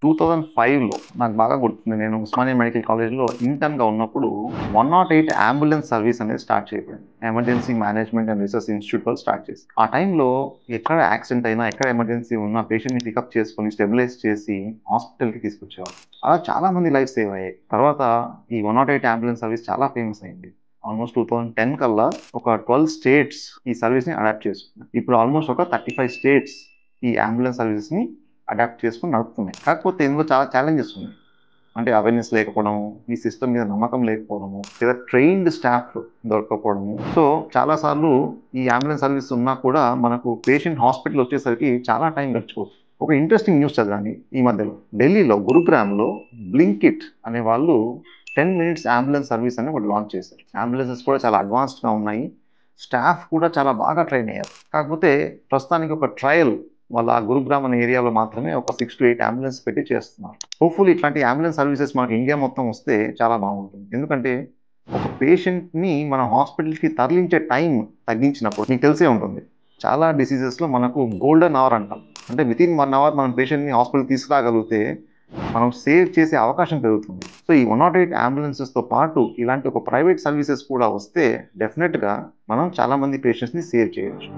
2005లో నాకు బాగా గుర్తుంది. నేను ఉస్మానియా మెడికల్ కాలేజ్‌లో ఇంటర్న్‌గా ఉన్నప్పుడు 108 అంబులెన్స్ సర్వీస్ అనేది స్టార్ట్ చేయబడింది. Emergency management and research institute వాళ్ళు స్టార్ట్ చేశారు. ఆ టైంలో ఎక్కడ యాక్సిడెంట్ అయినా, ఎక్కడ ఎమర్జెన్సీ ఉన్నా పేషెంట్‌ని పికప్ చేసుకొని స్టెబిలైజ్ చేసి హాస్పిటల్‌కి తీసుకొచ్చేవాళ్ళు. అలా చాలా మంది లైఫ్ సేవ్ అయ్యాయి. తర్వాత ఈ 108 అంబులెన్స్ సర్వీస్ చాలా ఫేమస్ అయింది. ఆల్మోస్ట్ 2010 కల్లా ఒక 12 స్టేట్స్ ఈ సర్వీస్‌ని అడాప్ట్ చేసుకున్నాయి. ఇప్పుడు ఆల్మోస్ట్ ఒక 35 స్టేట్స్ ఈ అంబులెన్స్ సర్వీసెస్‌ని అడాప్ట్ చేసుకొని నడుపుతున్నాయి. కాకపోతే ఇందులో చాలా ఛాలెంజెస్ ఉన్నాయి. అంటే అవేర్‌నెస్ లేకపోవడం, ఈ సిస్టమ్ మీద నమ్మకం లేకపోవడము, లేదా ట్రైన్డ్ స్టాఫ్ దొరకకపోవడము. సో, చాలా సార్లు ఈ అంబులెన్స్ సర్వీస్ ఉన్నా కూడా మనకు పేషెంట్ హాస్పిటల్ వచ్చేసరికి చాలా టైం గడిచిపోతుంది. ఒక ఇంట్రెస్టింగ్ న్యూస్ చదివాను ఈ మధ్యలో. ఢిల్లీలో గురుగ్రామ్‌లో బ్లింకిట్ అనే వాళ్ళు 10 మినిట్స్ అంబులెన్స్ సర్వీస్ అని ఒకటి లాంచ్ చేశారు. అంబులెన్సెస్ కూడా చాలా అడ్వాన్స్డ్‌గా ఉన్నాయి. స్టాఫ్ కూడా చాలా బాగా ట్రైన్ అయ్యారు. కాకపోతే ప్రస్తుతానికి ఒక ట్రయల్ వాళ్ళ గురుగ్రామ్ అనే ఏరియాలో మాత్రమే ఒక 6-8 అంబులెన్స్ పెట్టి చేస్తున్నారు. హోప్‌ఫుల్లీ ఇట్లాంటి అంబులెన్స్ సర్వీసెస్ మనకి ఇండియా మొత్తం వస్తే చాలా బాగుంటుంది. ఎందుకంటే ఒక పేషెంట్‌ని మనం హాస్పిటల్‌కి తరలించే టైం తగ్గించినప్పుడు మీకు తెలిసే ఉంటుంది. చాలా డిసీజెస్‌లో మనకు గోల్డెన్ అవర్ అంటాం. అంటే వితిన్ 1 అవర్ మనం పేషెంట్‌ని హాస్పిటల్‌కి తీసుకురాగలిగితే మనం సేవ్ చేసే అవకాశం పెరుగుతుంది. సో, ఈ 108 అంబులెన్సెస్‌తో పాటు ఇలాంటి ఒక ప్రైవేట్ సర్వీసెస్ కూడా వస్తే డెఫినిట్‌గా మనం చాలా మంది పేషెంట్స్‌ని సేవ్ చేయొచ్చు.